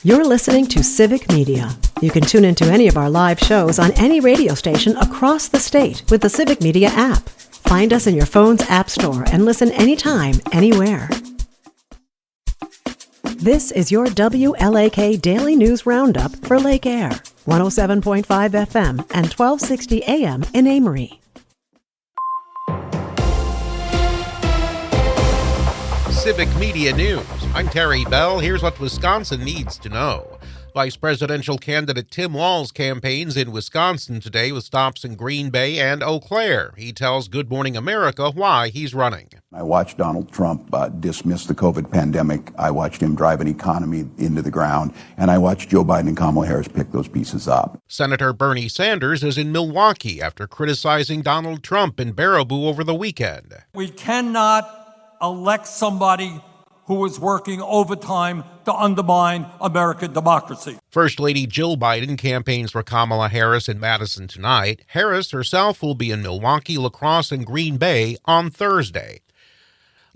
You're listening to Civic Media. You can tune into any of our live shows on any radio station across the state with the Civic Media app. Find us in your phone's app store and listen anytime, anywhere. This is your WLAK Daily News Roundup for Lake Air, 107.5 FM and 1260 AM in Amory. Civic Media News. I'm Terry Bell. Here's what Wisconsin needs to know. Vice presidential candidate Tim Walz campaigns in Wisconsin today with stops in Green Bay and Eau Claire. He tells Good Morning America why he's running. I watched Donald Trump dismiss the COVID pandemic. I watched him drive an economy into the ground. And I watched Joe Biden and Kamala Harris pick those pieces up. Senator Bernie Sanders is in Milwaukee after criticizing Donald Trump in Baraboo over the weekend. We cannot elect somebody who is working overtime to undermine American democracy. First Lady Jill Biden campaigns for Kamala Harris in Madison tonight. Harris herself will be in Milwaukee, La Crosse, and Green Bay on Thursday.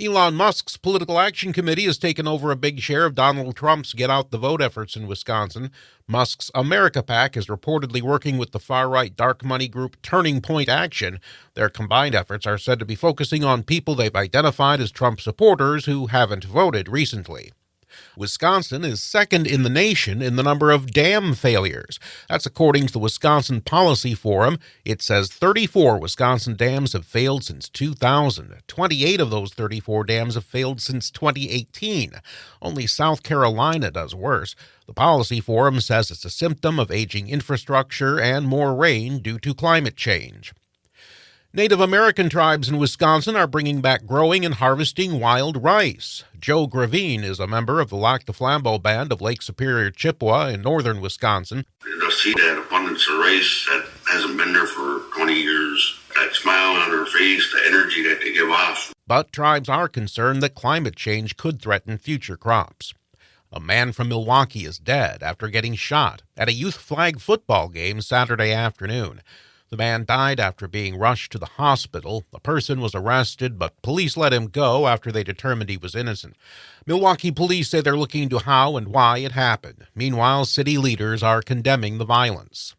Elon Musk's Political Action Committee has taken over a big share of Donald Trump's get-out-the-vote efforts in Wisconsin. Musk's America PAC is reportedly working with the far-right dark money group Turning Point Action. Their combined efforts are said to be focusing on people they've identified as Trump supporters who haven't voted recently. Wisconsin is second in the nation in the number of dam failures. That's according to the Wisconsin Policy Forum. It says 34 Wisconsin dams have failed since 2000. 28 of those 34 dams have failed since 2018. Only South Carolina does worse. The Policy Forum says it's a symptom of aging infrastructure and more rain due to climate change. Native American tribes in Wisconsin are bringing back growing and harvesting wild rice. Joe Gravine is a member of the Lac du Flambeau Band of Lake Superior, Chippewa in northern Wisconsin. To see that abundance of rice that hasn't been there for 20 years, that smile on their face, the energy that they give off. But tribes are concerned that climate change could threaten future crops. A man from Milwaukee is dead after getting shot at a youth flag football game Saturday afternoon. The man died after being rushed to the hospital. The person was arrested, but police let him go after they determined he was innocent. Milwaukee police say they're looking into how and why it happened. Meanwhile, city leaders are condemning the violence.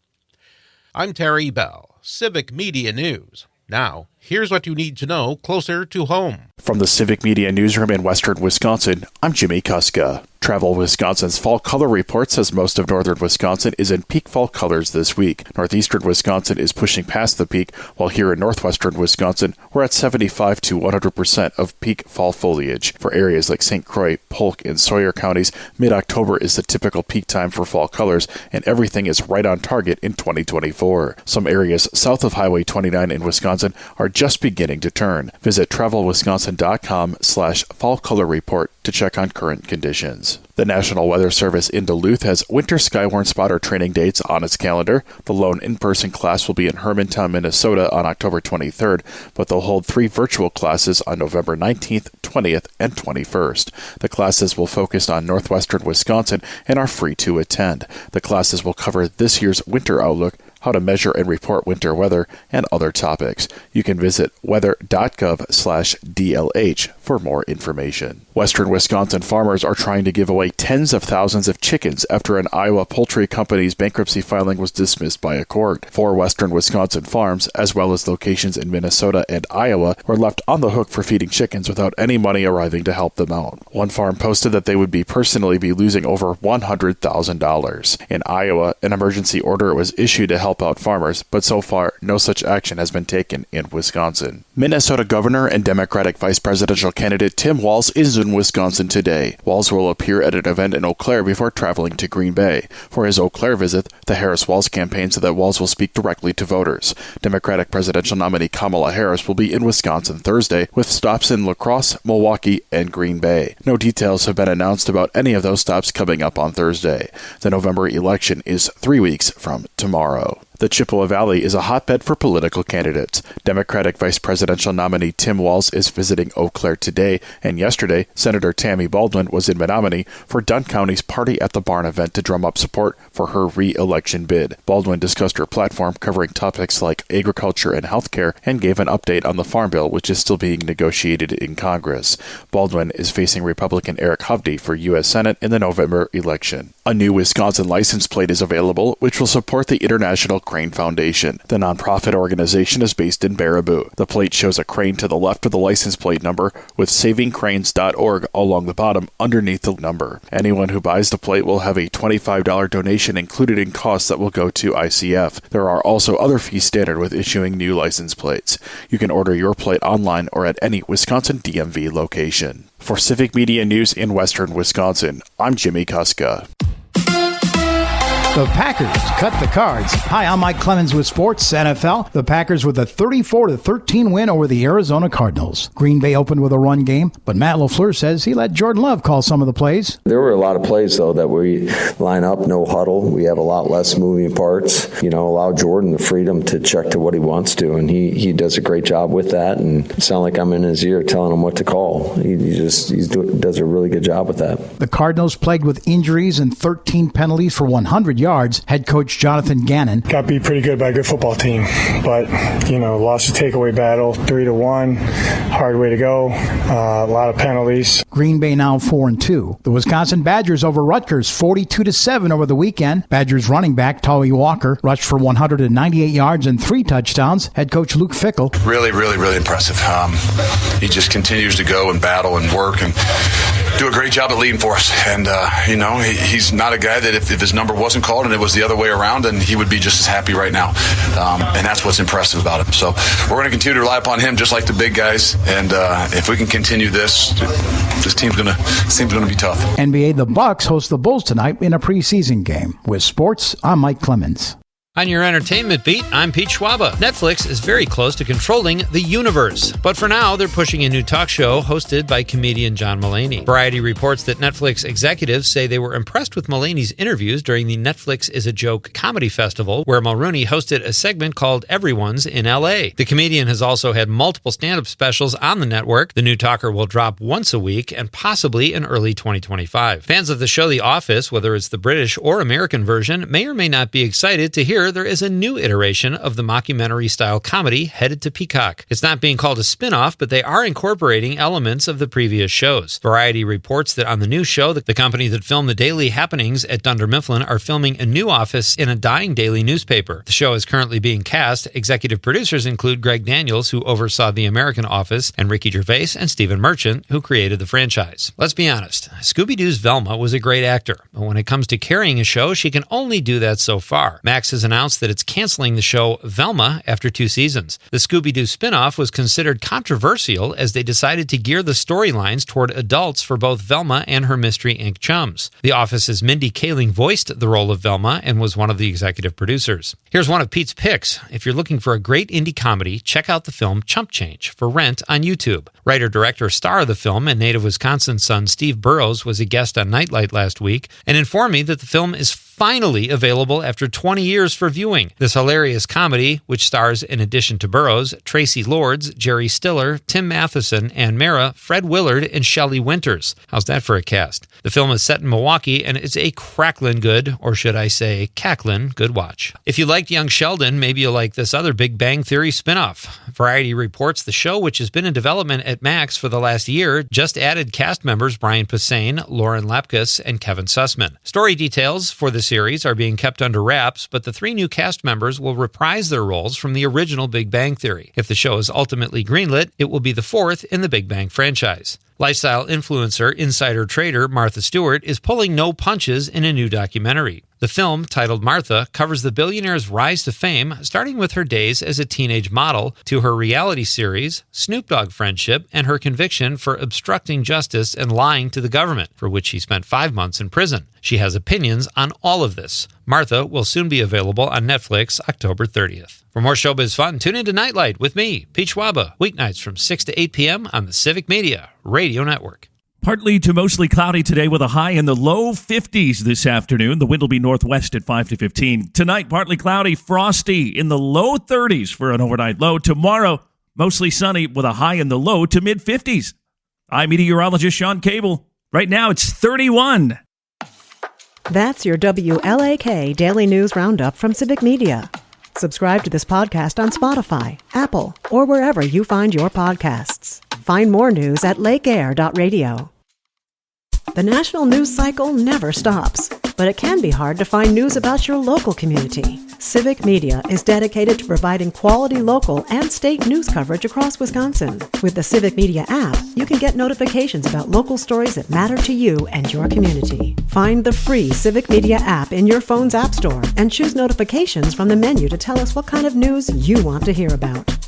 I'm Terry Bell, Civic Media News. Now, here's what you need to know closer to home. From the Civic Media Newsroom in western Wisconsin, I'm Jimmy Kuska. Travel Wisconsin's Fall Color Report says most of northern Wisconsin is in peak fall colors this week. Northeastern Wisconsin is pushing past the peak, while here in northwestern Wisconsin, we're at 75 to 100% of peak fall foliage. For areas like St. Croix, Polk, and Sawyer counties, mid-October is the typical peak time for fall colors, and everything is right on target in 2024. Some areas south of Highway 29 in Wisconsin are just beginning to turn. Visit travelwisconsin.com/fall color report to check on current conditions. The National Weather Service in Duluth has winter skywarn spotter training dates on its calendar. The lone in-person class will be in Hermantown, Minnesota on October 23rd, but they'll hold 3 virtual classes on November 19th, 20th, and 21st. The classes will focus on northwestern Wisconsin and are free to attend. The classes will cover this year's winter outlook, how to measure and report winter weather, and other topics. You can visit weather.gov/DLH for more information. Western Wisconsin farmers are trying to give away tens of thousands of chickens after an Iowa poultry company's bankruptcy filing was dismissed by a court. 4 Western Wisconsin farms, as well as locations in Minnesota and Iowa, were left on the hook for feeding chickens without any money arriving to help them out. One farm posted that they would personally be losing over $100,000. In Iowa, an emergency order was issued to help out farmers, but so far, no such action has been taken in Wisconsin. Minnesota Governor and Democratic Vice Presidential candidate Tim Walz is in Wisconsin today. Walz will appear at an event in Eau Claire before traveling to Green Bay. For his Eau Claire visit, the Harris-Walz campaign said that Walz will speak directly to voters. Democratic presidential nominee Kamala Harris will be in Wisconsin Thursday, with stops in La Crosse, Milwaukee, and Green Bay. No details have been announced about any of those stops coming up on Thursday. The November election is 3 weeks from tomorrow. The Chippewa Valley is a hotbed for political candidates. Democratic vice presidential nominee Tim Walz is visiting Eau Claire today, and yesterday, Senator Tammy Baldwin was in Menominee for Dunn County's Party at the Barn event to drum up support for her re-election bid. Baldwin discussed her platform covering topics like agriculture and healthcare and gave an update on the Farm Bill, which is still being negotiated in Congress. Baldwin is facing Republican Eric Hovde for U.S. Senate in the November election. A new Wisconsin license plate is available, which will support the International Crane Foundation. The nonprofit organization is based in Baraboo. The plate shows a crane to the left of the license plate number with savingcranes.org along the bottom underneath the number. Anyone who buys the plate will have a $25 donation included in costs that will go to ICF. There are also other fees standard with issuing new license plates. You can order your plate online or at any Wisconsin DMV location. For Civic Media News in Western Wisconsin, I'm Jimmy Kuska. The Packers cut the cards. Hi, I'm Mike Clemens with Sports NFL. The Packers with a 34-13 win over the Arizona Cardinals. Green Bay opened with a run game, but Matt LaFleur says he let Jordan Love call some of the plays. There were a lot of plays, though, that we line up, no huddle. We have a lot less moving parts. Allow Jordan the freedom to check to what he wants to, and he does a great job with that. And it sounds like I'm in his ear telling him what to call. He does a really good job with that. The Cardinals plagued with injuries and 13 penalties for 100 yards. Head coach Jonathan Gannon. Got beat pretty good by a good football team, but, lost a takeaway battle, 3-1, hard way to go, a lot of penalties. Green Bay now 4-2. The Wisconsin Badgers over Rutgers 42-7 over the weekend. Badgers running back Tolly Walker rushed for 198 yards and 3 touchdowns. Head coach Luke Fickell. Really, really, really impressive. He just continues to go and battle and work and do a great job at leading for us. And, he's not a guy that if his number wasn't called and it was the other way around, and he would be just as happy right now. And that's what's impressive about him. So we're going to continue to rely upon him just like the big guys. And if we can continue this team's going to be tough. NBA, the Bucks host the Bulls tonight in a preseason game. With sports, I'm Mike Clemens. On your entertainment beat, I'm Pete Schwaba. Netflix is very close to controlling the universe. But for now, they're pushing a new talk show hosted by comedian John Mulaney. Variety reports that Netflix executives say they were impressed with Mulaney's interviews during the Netflix is a Joke comedy festival, where Mulrooney hosted a segment called Everyone's in L.A. The comedian has also had multiple stand-up specials on the network. The new talker will drop once a week and possibly in early 2025. Fans of the show The Office, whether it's the British or American version, may or may not be excited to hear there is a new iteration of the mockumentary-style comedy headed to Peacock. It's not being called a spin-off, but they are incorporating elements of the previous shows. Variety reports that on the new show, the company that filmed the daily happenings at Dunder Mifflin are filming a new office in a dying daily newspaper. The show is currently being cast. Executive producers include Greg Daniels, who oversaw The American Office, and Ricky Gervais and Stephen Merchant, who created the franchise. Let's be honest, Scooby-Doo's Velma was a great actor, but when it comes to carrying a show, she can only do that so far. Max has announced that it's canceling the show Velma after 2 seasons. The Scooby-Doo spinoff was considered controversial as they decided to gear the storylines toward adults for both Velma and her Mystery Inc. chums. The Office's Mindy Kaling voiced the role of Velma and was one of the executive producers. Here's one of Pete's picks. If you're looking for a great indie comedy, check out the film Chump Change for rent on YouTube. Writer-director star of the film and native Wisconsin son Steve Burrows was a guest on Nightlight last week and informed me that the film is finally available after 20 years for viewing. This hilarious comedy, which stars, in addition to Burrows, Tracy Lords, Jerry Stiller, Tim Matheson, Ann Mara, Fred Willard, and Shelley Winters. How's that for a cast? The film is set in Milwaukee, and it's a cracklin' good, or should I say, cacklin' good watch. If you liked Young Sheldon, maybe you'll like this other Big Bang Theory spinoff. Variety reports the show, which has been in development at Max for the last year, just added cast members Brian Posehn, Lauren Lapkus, and Kevin Sussman. Story details for the series are being kept under wraps, but the 3 new cast members will reprise their roles from the original Big Bang Theory. If the show is ultimately greenlit, it will be the 4th in the Big Bang franchise. Lifestyle influencer, insider trader Martha Stewart is pulling no punches in a new documentary. The film, titled Martha, covers the billionaire's rise to fame, starting with her days as a teenage model to her reality series, Snoop Dogg friendship, and her conviction for obstructing justice and lying to the government, for which she spent 5 months in prison. She has opinions on all of this. Martha will soon be available on Netflix October 30th. For more showbiz fun, tune into Nightlight with me, Pete Schwaba, weeknights from 6 to 8 p.m. on the Civic Media Radio Network. Partly to mostly cloudy today with a high in the low 50s this afternoon. The wind will be northwest at 5 to 15. Tonight, partly cloudy, frosty in the low 30s for an overnight low. Tomorrow, mostly sunny with a high in the low to mid 50s. I'm meteorologist Sean Cable. Right now, it's 31. That's your WLAK Daily News Roundup from Civic Media. Subscribe to this podcast on Spotify, Apple, or wherever you find your podcasts. Find more news at lakeair.radio. The national news cycle never stops. but it can be hard to find news about your local community. Civic Media is dedicated to providing quality local and state news coverage across Wisconsin. With the Civic Media app, you can get notifications about local stories that matter to you and your community. Find the free Civic Media app in your phone's app store and choose notifications from the menu to tell us what kind of news you want to hear about.